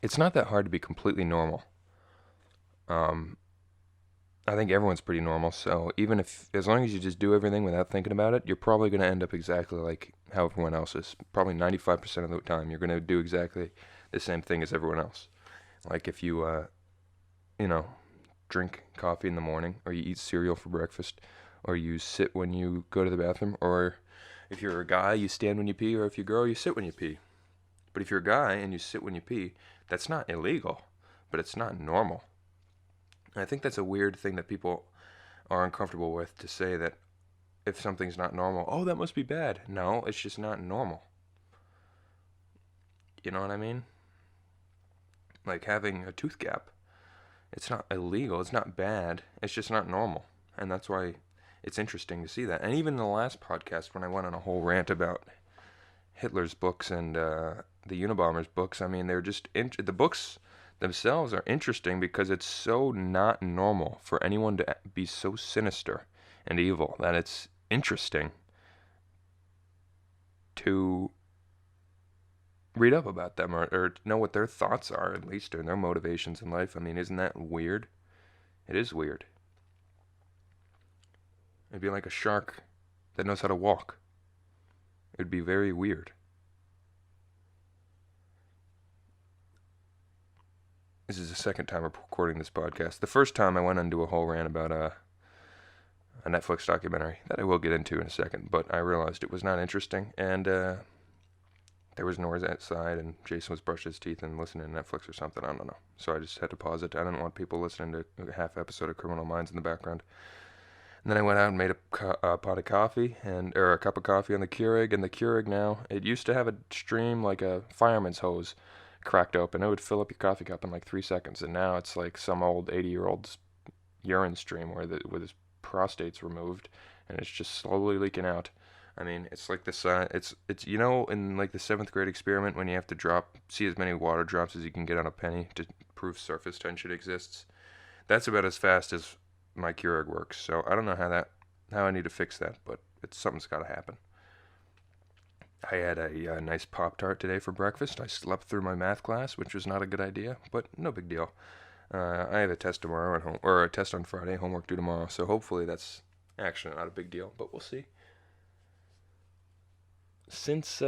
It's not that hard to be completely normal. Um, I think everyone's pretty normal, so even if, as long as you just do everything without thinking about it, you're probably going to end up exactly like how everyone else is. Probably 95% of the time, you're going to do exactly the same thing as everyone else. Like if you, you know, drink coffee in the morning, or you eat cereal for breakfast, or you sit when you go to the bathroom, or if you're a guy, you stand when you pee, or if you're a girl, you sit when you pee. But if you're a guy and you sit when you pee, that's not illegal, but it's not normal. And I think that's a weird thing that people are uncomfortable with, to say that if something's not normal, oh, that must be bad. No, it's just not normal. You know what I mean? Like having a tooth gap. It's not illegal, it's not bad, it's just not normal. And that's why it's interesting to see that. And even in the last podcast, when I went on a whole rant about Hitler's books and the Unabomber's books, I mean, they're just the books themselves are interesting because it's so not normal for anyone to be so sinister and evil that it's interesting to read up about them, or know what their thoughts are, at least, or their motivations in life. I mean, isn't that weird? It is weird. It'd be like a shark that knows how to walk. It'd be very weird. This is the second time I'm recording this podcast. The first time I went into a whole rant about a Netflix documentary that I will get into in a second, but I realized it was not interesting, and there was noise outside, and Jason was brushing his teeth and listening to Netflix or something. I don't know. So I just had to pause it. I didn't want people listening to a half episode of Criminal Minds in the background. And then I went out and made a pot of coffee, or a cup of coffee on the Keurig. And the Keurig now, it used to have a stream like a fireman's hose cracked open. It would fill up your coffee cup in like 3 seconds. And now it's like some old 80-year-old's urine stream where his prostate's removed, and it's just slowly leaking out. I mean, it's like this. It's in like the seventh grade experiment when you have to see as many water drops as you can get on a penny to prove surface tension exists. That's about as fast as my Keurig works. So I don't know how I need to fix that, but something's got to happen. I had a nice Pop Tart today for breakfast. I slept through my math class, which was not a good idea, but no big deal. I have a test tomorrow at home, or a test on Friday. Homework due tomorrow, so hopefully that's actually not a big deal, but we'll see. Since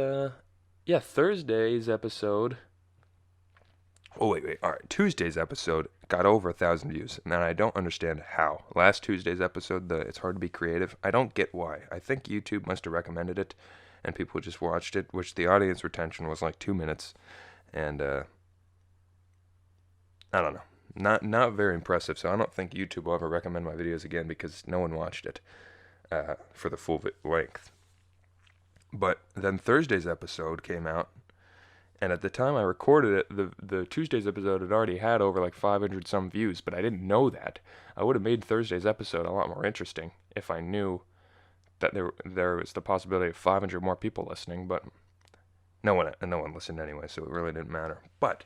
Thursday's episode. Oh wait. All right, Tuesday's episode got over 1,000 views, and I don't understand how. Last Tuesday's episode, it's hard to be creative. I don't get why. I think YouTube must have recommended it, and people just watched it, which the audience retention was like 2 minutes, and I don't know. Not very impressive. So I don't think YouTube will ever recommend my videos again because no one watched it for the full length. But then Thursday's episode came out, and at the time I recorded it, the Tuesday's episode had already had over like 500 some views, but I didn't know that. I would have made Thursday's episode a lot more interesting if I knew that there was the possibility of 500 more people listening, but no one listened anyway, so it really didn't matter. But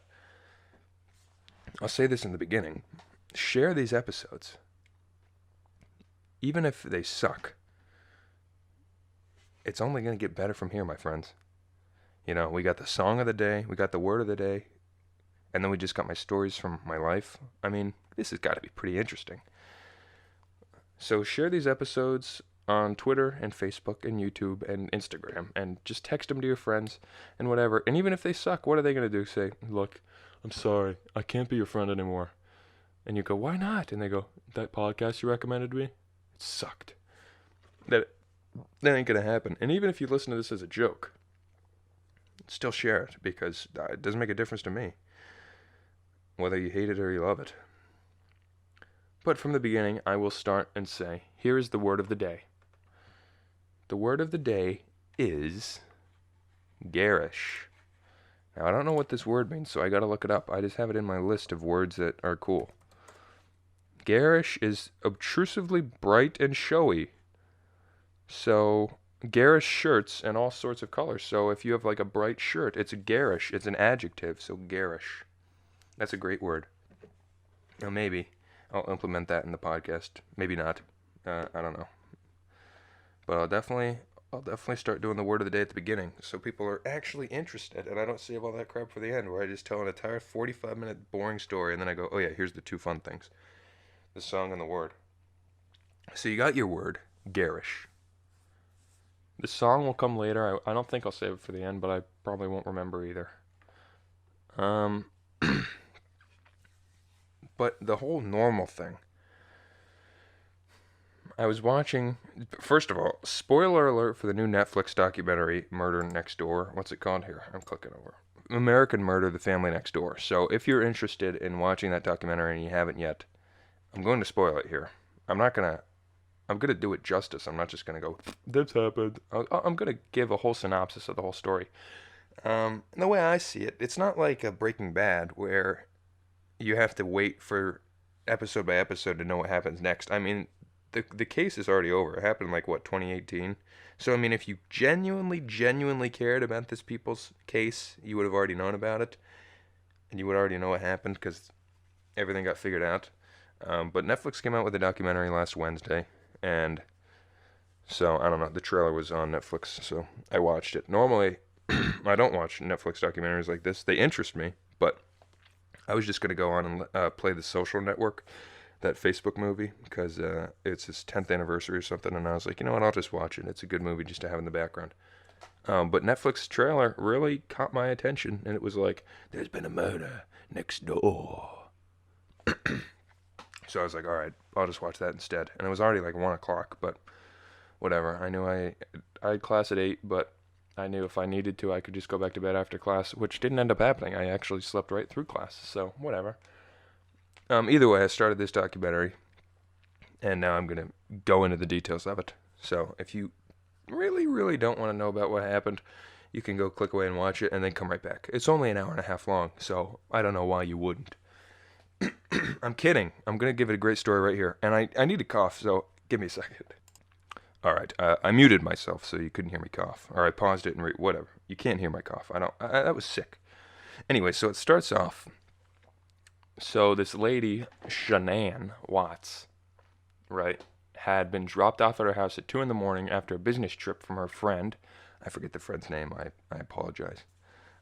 I'll say this in the beginning: share these episodes, even if they suck. It's only going to get better from here, my friends. We got the song of the day, we got the word of the day, and then we just got my stories from my life. I mean, this has got to be pretty interesting. So share these episodes on Twitter and Facebook and YouTube and Instagram, and just text them to your friends and whatever. And even if they suck, what are they going to do? Say, look, I'm sorry, I can't be your friend anymore. And you go, why not? And they go, that podcast you recommended me, it sucked. That ain't going to happen. And even if you listen to this as a joke, still share it, because it doesn't make a difference to me whether you hate it or you love it. But from the beginning, I will start and say, here is the word of the day. The word of the day is garish. Now, I don't know what this word means, so I gotta look it up. I just have it in my list of words that are cool. Garish is obtrusively bright and showy. So, garish shirts and all sorts of colors. So if you have like a bright shirt, it's garish. It's an adjective, so garish. That's a great word. Now maybe I'll implement that in the podcast. Maybe not. I don't know. But I'll definitely I'll definitely start doing the word of the day at the beginning so people are actually interested and I don't save all that crap for the end where I just tell an entire 45-minute boring story and then I go, oh yeah, here's the two fun things. The song and the word. So you got your word, garish. The song will come later. I don't think I'll save it for the end, but I probably won't remember either. But the whole normal thing. I was watching, first of all, spoiler alert for the new Netflix documentary, Murder Next Door. What's it called here? I'm clicking over. American Murder, The Family Next Door. So if you're interested in watching that documentary and you haven't yet, I'm going to spoil it here. I'm going to do it justice. I'm not just going to go, this happened. I'm going to give a whole synopsis of the whole story. And the way I see it, it's not like a Breaking Bad where you have to wait for episode by episode to know what happens next. I mean, the case is already over. It happened in, like, what, 2018? So, I mean, if you genuinely cared about this people's case, you would have already known about it. And you would already know what happened because everything got figured out. But Netflix came out with a documentary last Wednesday. And so, I don't know. The trailer was on Netflix, so I watched it. Normally, I don't watch Netflix documentaries like this. They interest me, but I was just going to go on and play The Social Network, that Facebook movie, because it's his 10th anniversary or something, and I was like, you know what, I'll just watch it. It's a good movie just to have in the background. But Netflix trailer really caught my attention, and it was like, there's been a murder next door. So I was like, all right, I'll just watch that instead. And it was already like 1 o'clock, but whatever. I knew I had class at 8, but I knew if I needed to, I could just go back to bed after class, which didn't end up happening. I actually slept right through class, so whatever. Either way, I started this documentary, and now I'm going to go into the details of it. So if you really don't want to know about what happened, you can go click away and watch it, and then come right back. It's only an hour and a half long, so I don't know why you wouldn't. I'm kidding. I'm going to give it a great story right here. And I need to cough, so give me a second. All right, I muted myself so you couldn't hear me cough. Or I paused it and whatever. You can't hear my cough. That was sick. Anyway, so it starts off. So this lady, Shanann Watts, right, had been dropped off at her house at 2 in the morning after a business trip from her friend. I forget the friend's name. I apologize.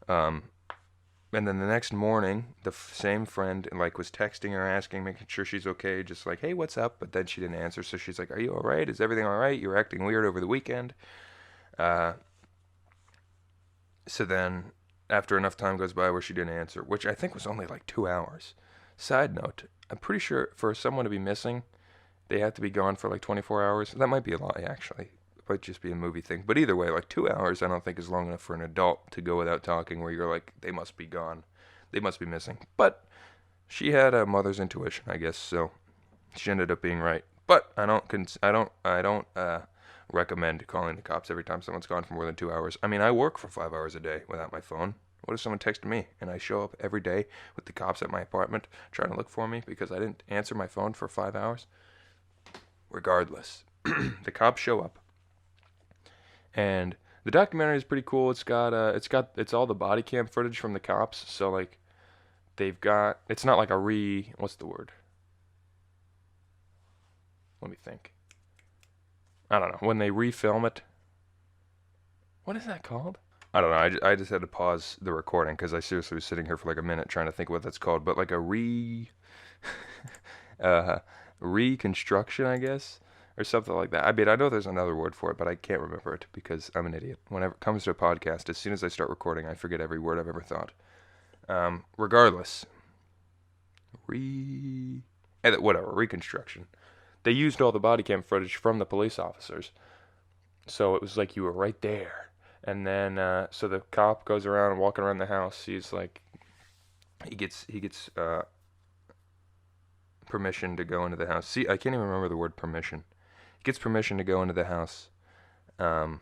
And then the next morning, the same friend like was texting her, asking, making sure she's okay, just like, hey, what's up? But then she didn't answer, so she's like, are you all right? Is everything all right? You were acting weird over the weekend. So then, after enough time goes by where she didn't answer, which I think was only like 2 hours. Side note, I'm pretty sure for someone to be missing, they have to be gone for like 24 hours. That might be a lie, actually. It might just be a movie thing. But either way, like 2 hours I don't think is long enough for an adult to go without talking where you're like, they must be gone. They must be missing. But she had a mother's intuition, I guess, so she ended up being right. But I don't recommend calling the cops every time someone's gone for more than 2 hours. I mean, I work for 5 hours a day without my phone. What if someone texted me and I show up every day with the cops at my apartment trying to look for me because I didn't answer my phone for 5 hours? Regardless, the cops show up, and the documentary is pretty cool. It's all the body cam footage from the cops. So like, it's not like what's the word? Let me think. I don't know. When they refilm it, what is that called? I don't know. I just had to pause the recording because I seriously was sitting here for like a minute trying to think what that's called. But like a reconstruction, I guess, or something like that. I mean, I know there's another word for it, but I can't remember it because I'm an idiot. Whenever it comes to a podcast, as soon as I start recording, I forget every word I've ever thought. Regardless, whatever, reconstruction. They used all the body cam footage from the police officers, so it was like you were right there. And then, so the cop goes around walking around the house. He's like, he gets permission to go into the house. See, I can't even remember the word permission. He gets permission to go into the house. And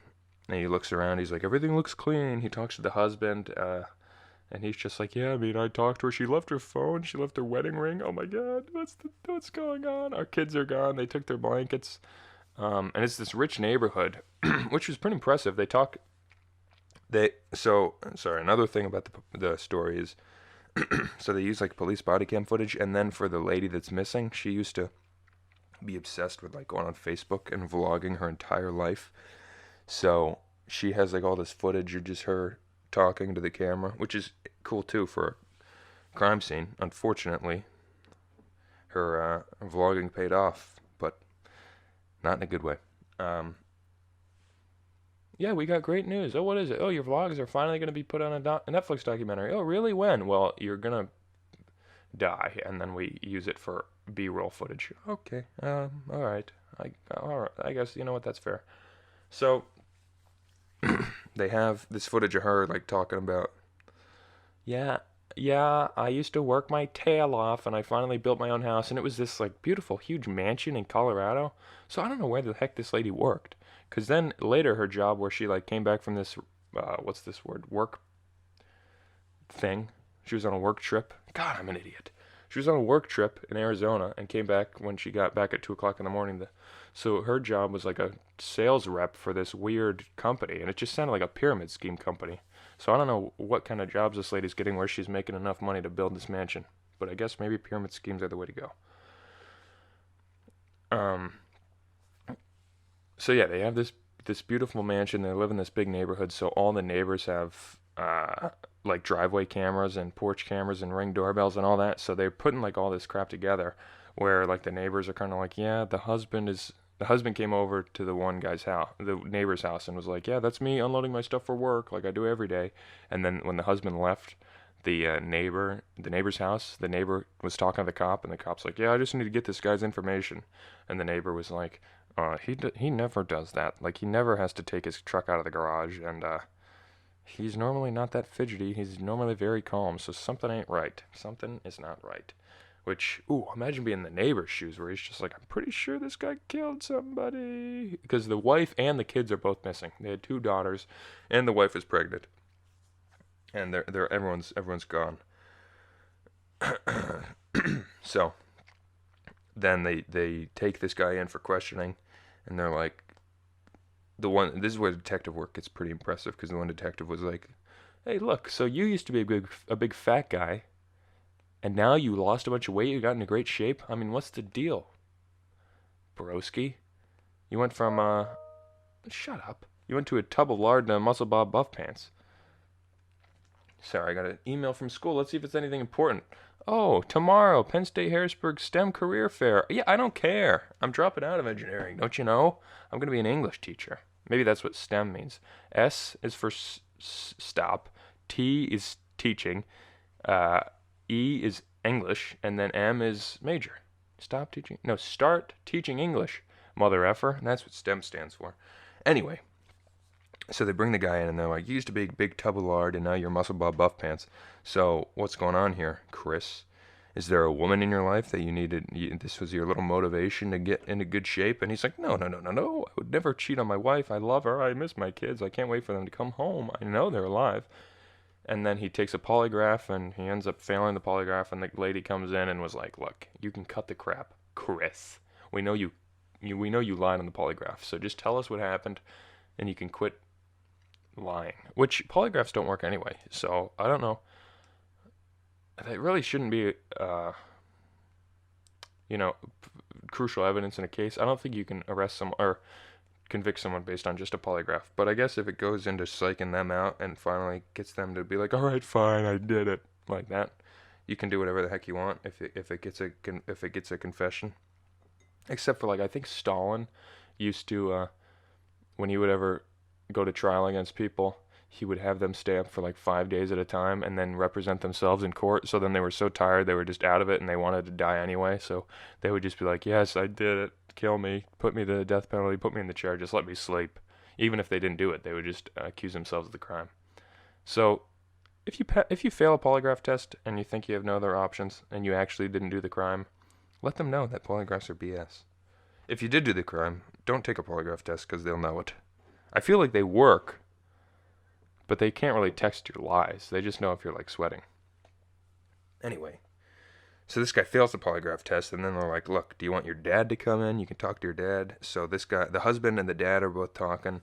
he looks around. He's like, everything looks clean. He talks to the husband. And he's just like, yeah, I mean, I talked to her. She left her phone. She left her wedding ring. Oh my God, what's going on? Our kids are gone. They took their blankets. And it's this rich neighborhood, which was pretty impressive. Another thing about the story is, so they use like police body cam footage, and then for the lady that's missing, she used to be obsessed with like going on Facebook and vlogging her entire life. So she has like all this footage of just her talking to the camera, which is cool too for a crime scene. Unfortunately, her vlogging paid off, but not in a good way. Um, yeah, we got great news. Oh, what is it? Oh, your vlogs are finally going to be put on a Netflix documentary. Oh, really? When? Well, you're going to die, and then we use it for B-roll footage. Okay, all right. All right. I guess you know what. That's fair. So they have this footage of her like talking about, yeah, yeah. I used to work my tail off, and I finally built my own house, and it was this like beautiful, huge mansion in Colorado. So I don't know where the heck this lady worked, cause then later her job where she like came back from this, what's this word? Work thing. She was on a work trip. God, I'm an idiot. She was on a work trip in Arizona and came back when she got back at 2 o'clock in the morning. So her job was like a sales rep for this weird company, and it just sounded like a pyramid scheme company. So I don't know what kind of jobs this lady's getting where she's making enough money to build this mansion, but I guess maybe pyramid schemes are the way to go. Um, so yeah, they have this beautiful mansion. They live in this big neighborhood, so all the neighbors have like driveway cameras and porch cameras and ring doorbells and all that. So they're putting like all this crap together, where like the neighbors are kind of like, yeah, the husband came over to the one guy's house, the neighbor's house, and was like, yeah, that's me unloading my stuff for work, like I do every day. And then when the husband left the neighbor's house, the neighbor was talking to the cop, and the cop's like, yeah, I just need to get this guy's information. And the neighbor was like, he never does that. Like he never has to take his truck out of the garage, and he's normally not that fidgety. He's normally very calm. So something ain't right. Something is not right. Which, ooh, imagine being in the neighbor's shoes where he's just like, I'm pretty sure this guy killed somebody. Because the wife and the kids are both missing. They had two daughters, and the wife is pregnant. And everyone's gone. So then they take this guy in for questioning, and they're like, this is where detective work gets pretty impressive, because the one detective was like, hey, look, so you used to be a big fat guy, and now you lost a bunch of weight, you got into great shape. I mean, what's the deal, broski? You went from shut up. You went to a tub of lard and a muscle bob buff pants. Sorry, I got an email from school. Let's see if it's anything important. Oh, tomorrow, Penn State Harrisburg STEM Career Fair. Yeah, I don't care. I'm dropping out of engineering, don't you know? I'm going to be an English teacher. Maybe that's what STEM means. S is for stop. T is teaching. Uh, E is English. And then M is major. Stop teaching? No, start teaching English, mother effer. And that's what STEM stands for. Anyway, so they bring the guy in, and they're like, you used to be a big tub of lard, and now you're muscle bob buff pants. So what's going on here, Chris? Is there a woman in your life that this was your little motivation to get into good shape? And he's like, no, no, no, no, no. I would never cheat on my wife. I love her. I miss my kids. I can't wait for them to come home. I know they're alive. And then he takes a polygraph, and he ends up failing the polygraph, and the lady comes in and was like, look, you can cut the crap, Chris. We know we know you lied on the polygraph, so just tell us what happened, and you can quit lying. Which polygraphs don't work anyway, so I don't know. It really shouldn't be, you know, crucial evidence in a case. I don't think you can arrest someone or convict someone based on just a polygraph. But I guess if it goes into psyching them out and finally gets them to be like, all right, fine, I did it, like that, you can do whatever the heck you want if it gets a confession. Except for like I think Stalin used to when he would ever go to trial against people, he would have them stay up for like 5 days at a time and then represent themselves in court. So then they were so tired they were just out of it and they wanted to die anyway. So they would just be like, yes, I did it. Kill me. Put me to the death penalty. Put me in the chair. Just let me sleep. Even if they didn't do it, they would just accuse themselves of the crime. So if you fail a polygraph test and you think you have no other options and you actually didn't do the crime, let them know that polygraphs are BS. If you did do the crime, don't take a polygraph test because they'll know it. I feel like they work, but they can't really text your lies. They just know if you're like sweating. Anyway, so this guy fails the polygraph test, and then they're like, look, do you want your dad to come in? You can talk to your dad. So this guy, the husband and the dad are both talking,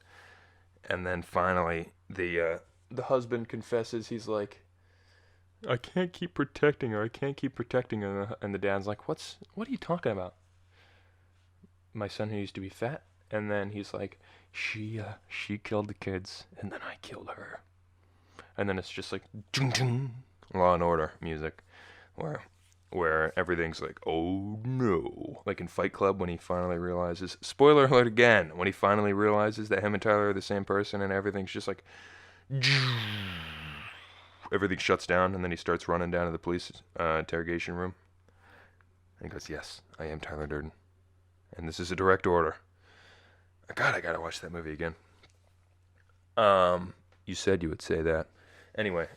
and then finally the husband confesses. He's like, I can't keep protecting her. I can't keep protecting her. And the dad's like, what are you talking about? My son who used to be fat? And then he's like, She killed the kids, and then I killed her. And then it's just like ding, ding, Law and Order music, where everything's like, oh no, like in Fight Club when he finally realizes, spoiler alert again, when he finally realizes that him and Tyler are the same person, and everything's just like, everything shuts down, and then he starts running down to the police interrogation room, and he goes, yes, I am Tyler Durden, and this is a direct order. God, I gotta watch that movie again. You said you would say that. Anyway,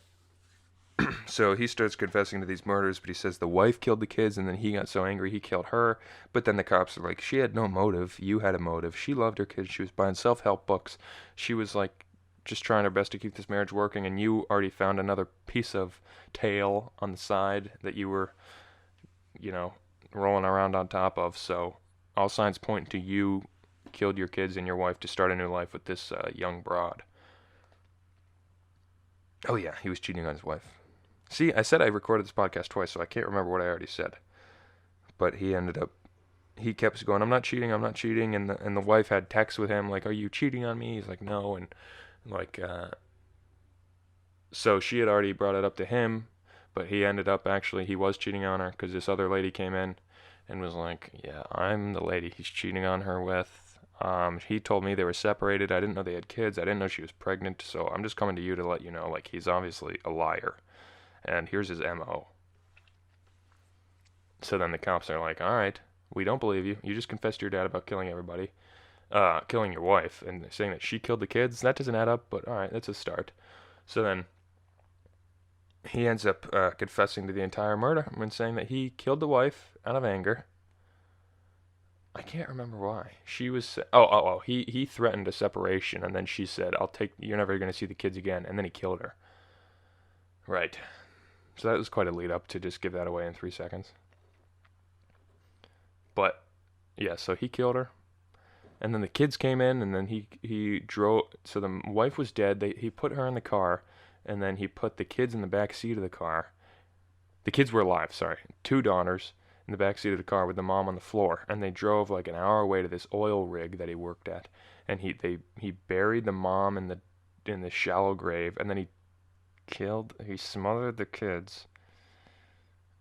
so he starts confessing to these murders, but he says the wife killed the kids, and then he got so angry he killed her. But then the cops are like, she had no motive. You had a motive. She loved her kids. She was buying self-help books. She was like just trying her best to keep this marriage working, and you already found another piece of tail on the side that you were, rolling around on top of. So all signs point to you killed your kids and your wife to start a new life with this young broad. Oh yeah, he was cheating on his wife. See, I said I recorded this podcast twice, so I can't remember what I already said. But he kept going, I'm not cheating, and the wife had texts with him like, are you cheating on me? He's like, no, and like, so she had already brought it up to him, but he ended up he was cheating on her because this other lady came in and was like, yeah, I'm the lady he's cheating on her with. He told me they were separated. I didn't know they had kids. I didn't know she was pregnant. So I'm just coming to you to let you know, like, he's obviously a liar. And here's his MO. So then the cops are like, all right, we don't believe you. You just confessed to your dad about killing everybody. Killing your wife and saying that she killed the kids. That doesn't add up, but all right, that's a start. So then he ends up confessing to the entire murder and saying that he killed the wife out of anger. I can't remember why. She was he threatened a separation, and then she said, you're never going to see the kids again, and then he killed her. Right. So that was quite a lead up to just give that away in 3 seconds. But yeah, so he killed her. And then the kids came in, and then he drove, so the wife was dead. He put her in the car, and then he put the kids in the back seat of the car. The kids were alive, sorry. 2 daughters in the back seat of the car with the mom on the floor, and they drove like an hour away to this oil rig that he worked at, and he buried the mom in the shallow grave, and then he smothered the kids.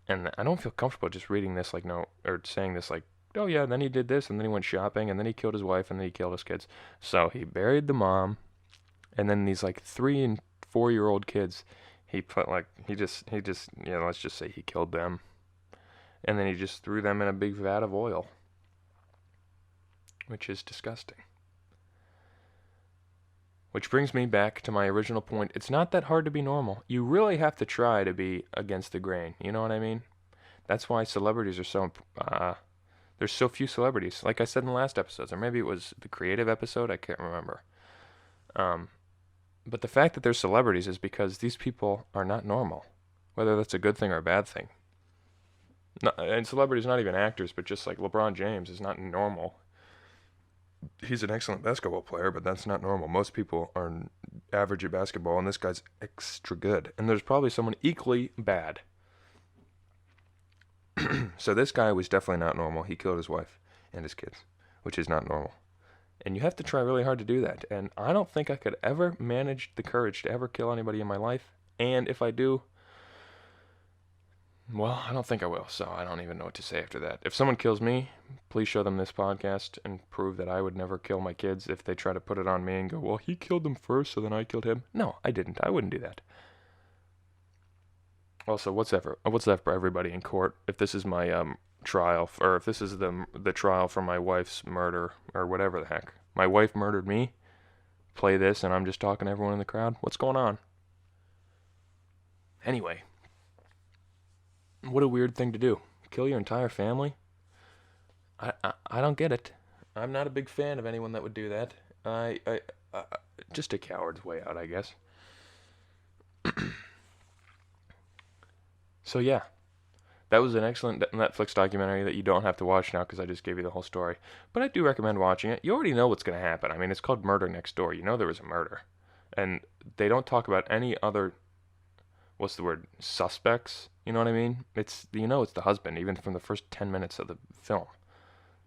And I don't feel comfortable just reading this or saying this like, oh yeah, then he did this, and then he went shopping, and then he killed his wife, and then he killed his kids. So he buried the mom, and then these like 3 and 4-year-old kids, he put let's just say he killed them. And then he just threw them in a big vat of oil, which is disgusting. Which brings me back to my original point. It's not that hard to be normal. You really have to try to be against the grain. You know what I mean? That's why celebrities are so... there's so few celebrities. Like I said in the last episodes, or maybe it was the creative episode, I can't remember. But the fact that they're celebrities is because these people are not normal. Whether that's a good thing or a bad thing. And celebrities, not even actors, but just like LeBron James is not normal. He's an excellent basketball player, but that's not normal. Most people are average at basketball, and this guy's extra good. And there's probably someone equally bad. So this guy was definitely not normal. He killed his wife and his kids, which is not normal. And you have to try really hard to do that. And I don't think I could ever manage the courage to ever kill anybody in my life. And if I do... well, I don't think I will, so I don't even know what to say after that. If someone kills me, please show them this podcast and prove that I would never kill my kids if they try to put it on me and go, well, he killed them first, so then I killed him. No, I didn't. I wouldn't do that. Also, what's left for everybody in court if this is my trial, or if this is the trial for my wife's murder, or whatever the heck. My wife murdered me, play this, and I'm just talking to everyone in the crowd? What's going on? Anyway. What a weird thing to do. Kill your entire family? I don't get it. I'm not a big fan of anyone that would do that. Just a coward's way out, I guess. So yeah, that was an excellent Netflix documentary that you don't have to watch now because I just gave you the whole story. But I do recommend watching it. You already know what's going to happen. I mean, it's called Murder Next Door. You know there was a murder. And they don't talk about any other, suspects. You know what I mean? It's the husband, even from the first 10 minutes of the film.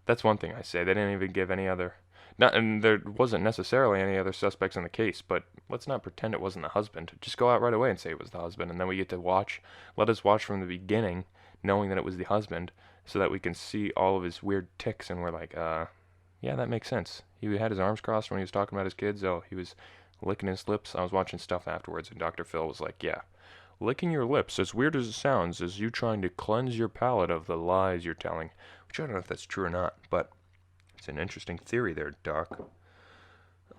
That's one thing I say. They didn't even give any other... Not, and there wasn't necessarily any other suspects in the case, but let's not pretend it wasn't the husband. Just go out right away and say it was the husband, and then we get to watch. Let us watch from the beginning, knowing that it was the husband, so that we can see all of his weird tics, and we're like, yeah, that makes sense. He had his arms crossed when he was talking about his kids. Oh, he was licking his lips. I was watching stuff afterwards, and Dr. Phil was like, yeah, licking your lips, as weird as it sounds, is you trying to cleanse your palate of the lies you're telling. Which I don't know if that's true or not, but it's an interesting theory there, Doc.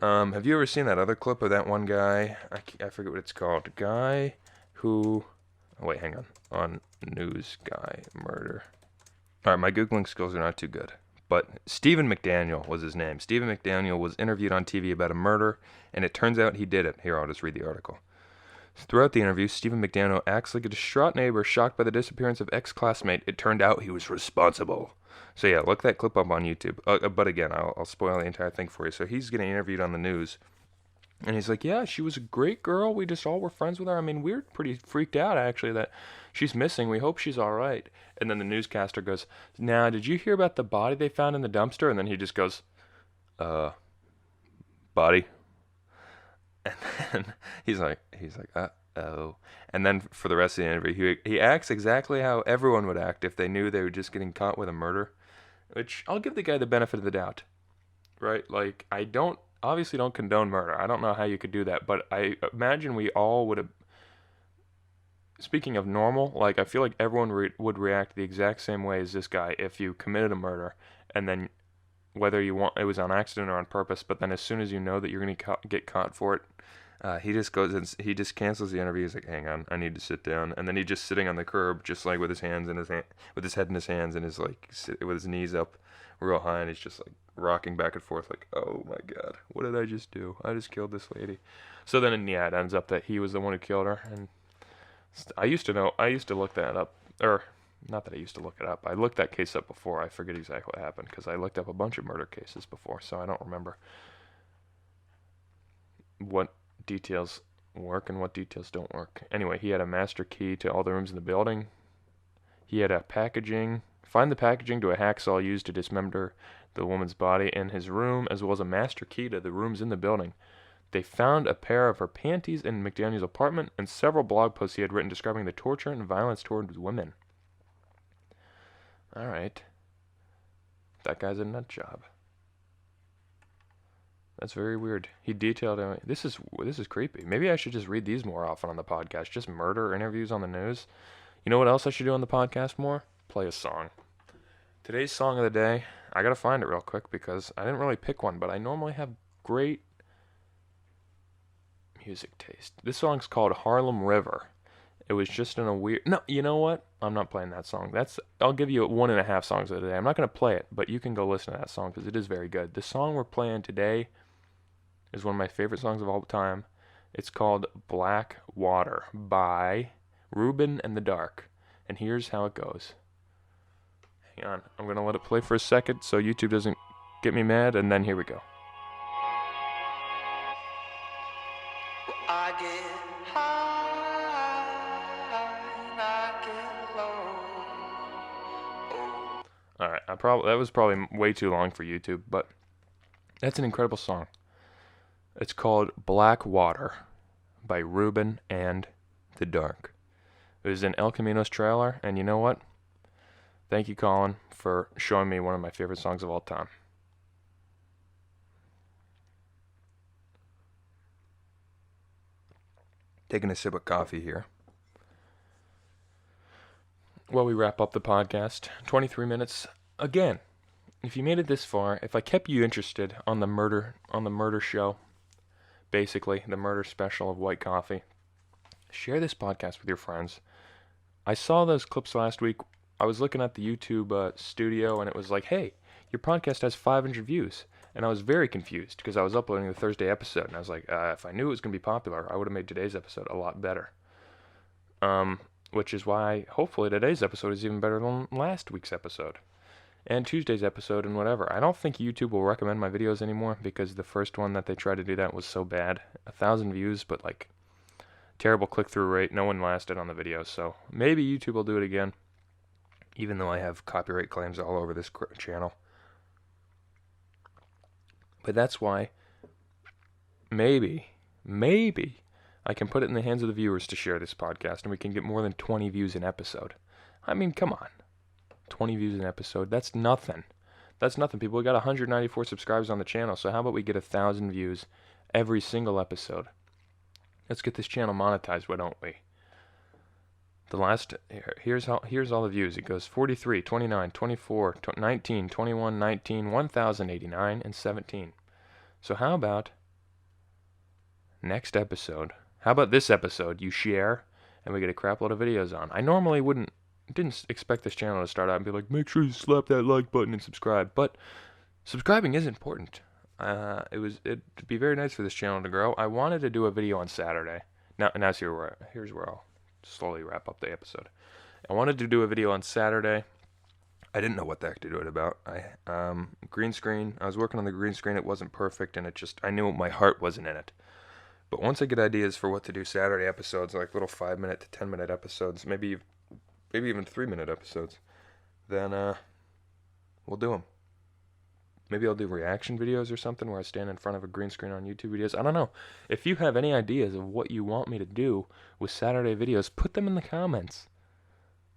Have you ever seen that other clip of that one guy? I forget what it's called. Guy who... Oh, wait, hang on news guy murder. Alright, my Googling skills are not too good. But Stephen McDaniel was his name. Stephen McDaniel was interviewed on TV about a murder, and it turns out he did it. Here, I'll just read the article. Throughout the interview, Stephen McDaniel acts like a distraught neighbor shocked by the disappearance of ex-classmate. It turned out he was responsible. So yeah, look that clip up on YouTube. But again, I'll spoil the entire thing for you. So he's getting interviewed on the news, and he's like, yeah, she was a great girl. We just all were friends with her. I mean, we're pretty freaked out, actually, that she's missing. We hope she's all right. And then the newscaster goes, now, did you hear about the body they found in the dumpster? And then he just goes, body? And then he's like, uh-oh. And then for the rest of the interview, he acts exactly how everyone would act if they knew they were just getting caught with a murder. Which, I'll give the guy the benefit of the doubt. Right? Like, I obviously don't condone murder. I don't know how you could do that, but I imagine we all would have... Speaking of normal, like, I feel like everyone would react the exact same way as this guy if you committed a murder, and then whether it was on accident or on purpose, but then as soon as you know that you're going to get caught for it, he just goes and he just cancels the interview. He's like, hang on, I need to sit down. And then he's just sitting on the curb, just like with his head in his hands, and his with his knees up real high, and he's just like rocking back and forth like, oh my god, what did I just do? I just killed this lady. So then it ends up that he was the one who killed her. And I used to look that up, or not that I used to look it up. I looked that case up before. I forget exactly what happened because I looked up a bunch of murder cases before, so I don't remember what details work and what details don't work. Anyway, he had a master key to all the rooms in the building. He had find the packaging to a hacksaw used to dismember the woman's body in his room, as well as a master key to the rooms in the building. They found a pair of her panties in McDaniel's apartment and several blog posts he had written describing the torture and violence towards women. Alright. That guy's a nut job. That's very weird. He detailed... This is creepy. Maybe I should just read these more often on the podcast. Just murder interviews on the news. You know what else I should do on the podcast more? Play a song. Today's song of the day, I gotta find it real quick because I didn't really pick one, but I normally have great music taste. This song's called Harlem River. It was just in a weird... No, you know what? I'm not playing that song. I'll give you 1.5 songs of the day. I'm not going to play it, but you can go listen to that song because it is very good. The song we're playing today is one of my favorite songs of all time. It's called Black Water by Ruben and the Dark. And here's how it goes. Hang on. I'm going to let it play for a second so YouTube doesn't get me mad, and then here we go. I get high and I get low. Alright, that was probably way too long for YouTube, but that's an incredible song. It's called Black Water by Ruben and the Dark. It was in El Camino's trailer, and you know what? Thank you, Colin, for showing me one of my favorite songs of all time. Taking a sip of coffee here. While we wrap up the podcast, 23 minutes. Again, if you made it this far, if I kept you interested on the murder show, basically the murder special of White Coffee, share this podcast with your friends. I saw those clips last week. I was looking at the YouTube studio, and it was like, hey, your podcast has 500 views. And I was very confused because I was uploading the Thursday episode, and I was like, if I knew it was going to be popular, I would have made today's episode a lot better. Which is why, hopefully, today's episode is even better than last week's episode. And Tuesday's episode and whatever. I don't think YouTube will recommend my videos anymore because the first one that they tried to do that was so bad. 1,000 views, but like, terrible click-through rate. No one lasted on the video, so maybe YouTube will do it again. Even though I have copyright claims all over this channel. But that's why maybe I can put it in the hands of the viewers to share this podcast, and we can get more than 20 views an episode. I mean, come on. 20 views an episode, that's nothing. That's nothing, people. We got 194 subscribers on the channel, so how about we get 1,000 views every single episode? Let's get this channel monetized, why don't we? Here's all the views. It goes 43, 29, 24, 19, 21, 19, 1,089, and 17. So how about next episode? How about this episode? You share, and we get a crap load of videos on. I normally didn't expect this channel to start out and be like, make sure you slap that like button and subscribe. But subscribing is important. It'd be very nice for this channel to grow. I wanted to do a video on Saturday. Here's where I'll slowly wrap up the episode. I wanted to do a video on Saturday. I didn't know what the heck to do it about. Green screen. I was working on the green screen. It wasn't perfect, and I knew my heart wasn't in it. But once I get ideas for what to do Saturday episodes, like little 5-minute to 10-minute episodes, maybe even 3-minute episodes, then we'll do them. Maybe I'll do reaction videos or something where I stand in front of a green screen on YouTube videos. I don't know. If you have any ideas of what you want me to do with Saturday videos, put them in the comments.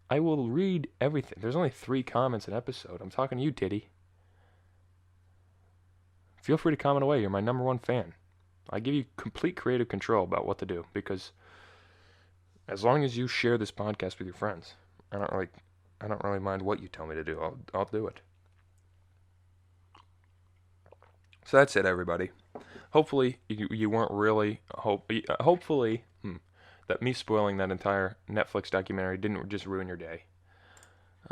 I will read everything. There's only 3 comments an episode. I'm talking to you, Diddy. Feel free to comment away. You're my #1 fan. I give you complete creative control about what to do, because as long as you share this podcast with your friends, I don't really mind what you tell me to do. I'll do it. So that's it, everybody. Hopefully you weren't really hopefully that me spoiling that entire Netflix documentary didn't just ruin your day.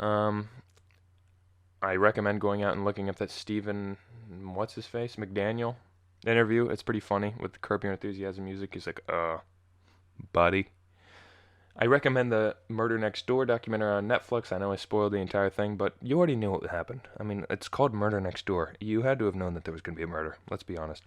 I recommend going out and looking up that Stephen McDaniel interview. It's pretty funny with the Curb Your Enthusiasm music. He's like, buddy. I recommend the Murder Next Door documentary on Netflix. I know I spoiled the entire thing, but you already knew what happened. I mean, it's called Murder Next Door. You had to have known that there was going to be a murder. Let's be honest.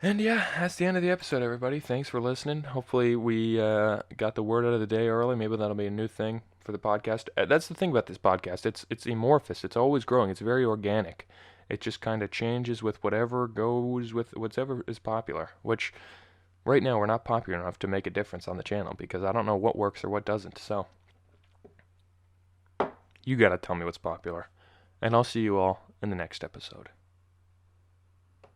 And yeah, that's the end of the episode, everybody. Thanks for listening. Hopefully we got the word out of the day early. Maybe that'll be a new thing for the podcast. That's the thing about this podcast. It's amorphous. It's always growing. It's very organic. It just kind of changes with whatever goes with whatever is popular, which right now we're not popular enough to make a difference on the channel because I don't know what works or what doesn't. So you got to tell me what's popular. And I'll see you all in the next episode.